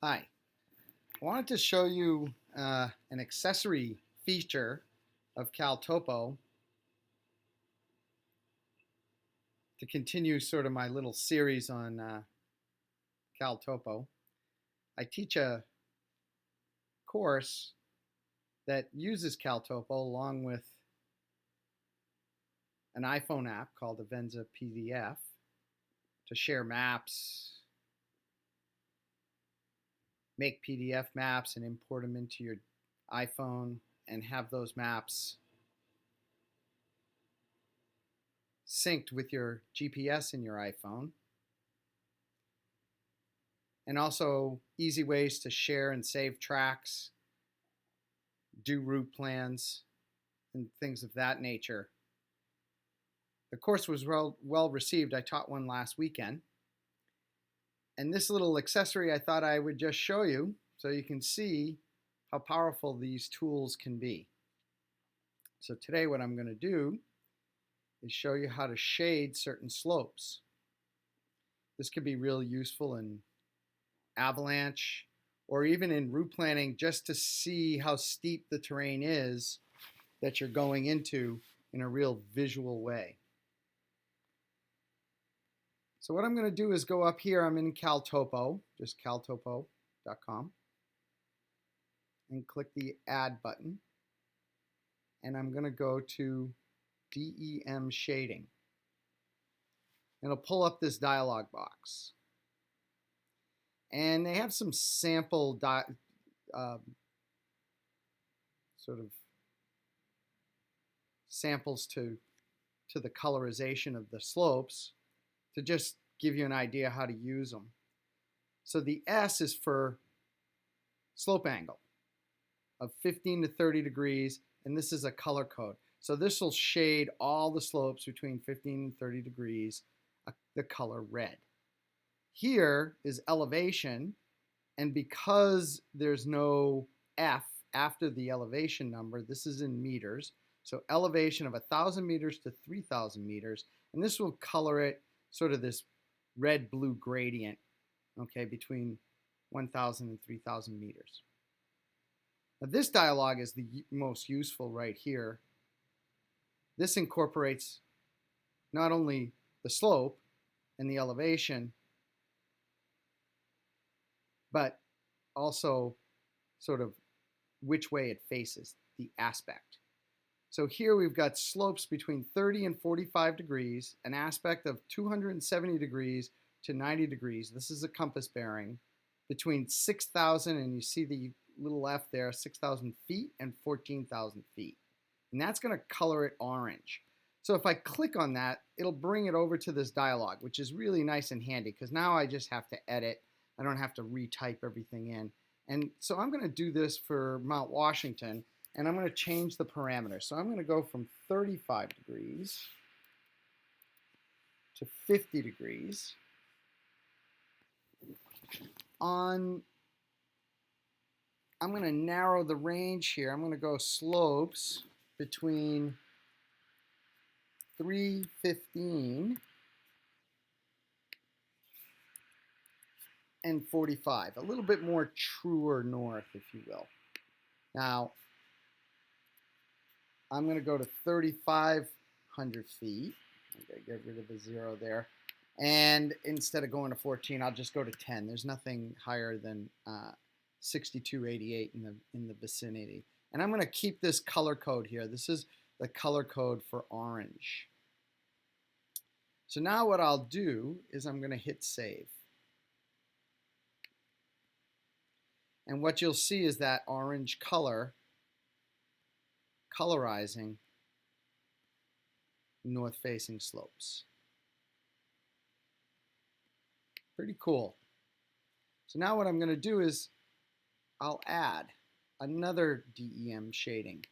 Hi, I wanted to show you an accessory feature of CalTopo to continue sort of my little series on CalTopo. I teach a course that uses CalTopo along with an iPhone app called Avenza PDF to share maps, make PDF maps and import them into your iPhone and have those maps synced with your GPS in your iPhone, and also easy ways to share and save tracks, do route plans, and things of that nature. The course was well received. I taught one last weekend. And this little accessory I thought I would just show you so you can see how powerful these tools can be. So today what I'm going to do is show you how to shade certain slopes. This could be real useful in avalanche or even in route planning, just to see how steep the terrain is that you're going into in a real visual way. So what I'm going to do is go up here. I'm in CalTopo, just caltopo.com, and click the Add button. And I'm going to go to DEM Shading. And it'll pull up this dialog box. And they have some sample sort of samples to the colorization of the slopes to just give you an idea how to use them. So the S is for slope angle of 15 to 30 degrees, and this is a color code. So this will shade all the slopes between 15 and 30 degrees, the color red. Here is elevation, and because there's no F after the elevation number, this is in meters. So elevation of 1,000 meters to 3,000 meters, and this will color it sort of this red-blue gradient, okay, between 1,000 and 3,000 meters. Now this dialog is the most useful right here. This incorporates not only the slope and the elevation, but also sort of which way it faces, the aspect. So here we've got slopes between 30 and 45 degrees, an aspect of 270 degrees to 90 degrees. This is a compass bearing between 6,000, and you see the little F there, 6,000 feet and 14,000 feet. And that's going to color it orange. So if I click on that, it'll bring it over to this dialog, which is really nice and handy because now I just have to edit. I don't have to retype everything in. And so I'm going to do this for Mount Washington, and I'm going to change the parameters. So I'm going to go from 35 degrees to 50 degrees. I'm going to narrow the range here. I'm going to go slopes between 315 and 45, a little bit more truer north, if you will. Now, I'm going to go to 3,500 feet. I'm going to get rid of the 0 there. And instead of going to 14, I'll just go to 10. There's nothing higher than 6288 in the vicinity. And I'm going to keep this color code here. This is the color code for orange. So now what I'll do is I'm going to hit save. And what you'll see is that orange color colorizing north-facing slopes. Pretty cool. So now what I'm going to do is I'll add another DEM shading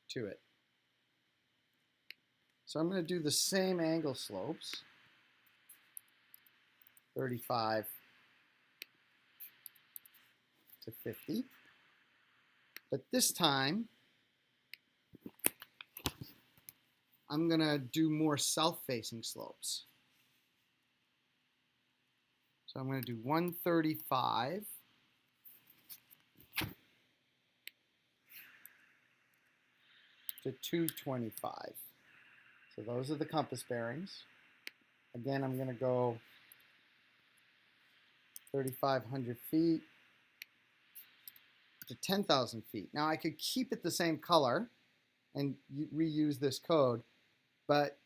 to it. So I'm going to do the same angle slopes, 35 to 50, but this time I'm going to do more south-facing slopes. So I'm going to do 135 to 225. So those are the compass bearings. Again, I'm going to go 3,500 feet to 10,000 feet. Now I could keep it the same color and reuse this code, but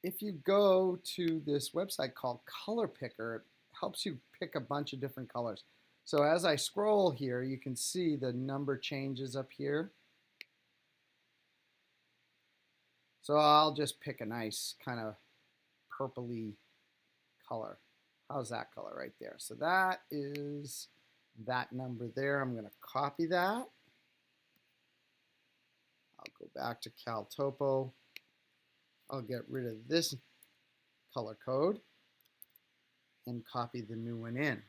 if you go to this website called Color Picker, it helps you pick a bunch of different colors. So as I scroll here, you can see the number changes up here. So I'll just pick a nice kind of purpley color. How's that color right there? So that is that number there. I'm going to copy that. I'll go back to CalTopo. I'll get rid of this color code and copy the new one in.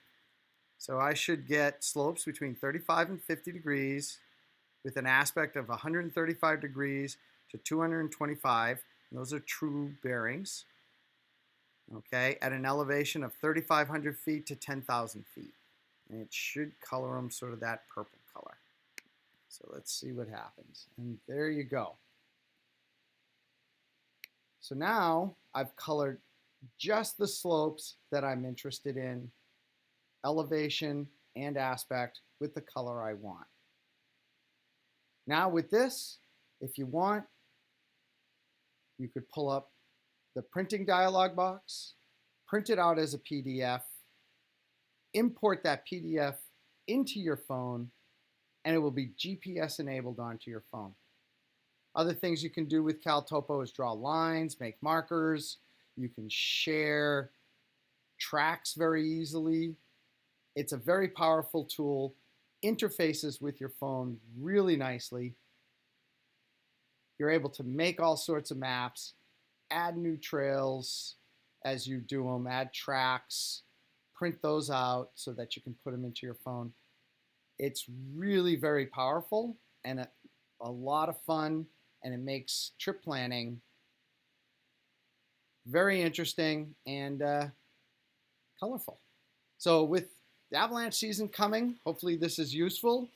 So I should get slopes between 35 and 50 degrees with an aspect of 135 degrees to 225. Those are true bearings. Okay, at an elevation of 3,500 feet to 10,000 feet. And it should color them sort of that purple color. So let's see what happens. And there you go. So now I've colored just the slopes that I'm interested in, elevation and aspect, with the color I want. Now with this, if you want, you could pull up the printing dialog box, print it out as a PDF, import that PDF into your phone, and it will be GPS enabled onto your phone. Other things you can do with CalTopo is draw lines, make markers. You can share tracks very easily. It's a very powerful tool, interfaces with your phone really nicely. You're able to make all sorts of maps, add new trails as you do them, add tracks, print those out so that you can put them into your phone. It's really very powerful and a lot of fun, and it makes trip planning very interesting and colorful. So with the avalanche season coming, hopefully this is useful,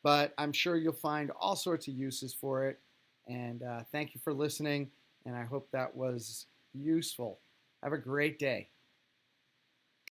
but I'm sure you'll find all sorts of uses for it. And thank you for listening, and I hope that was useful. Have a great day.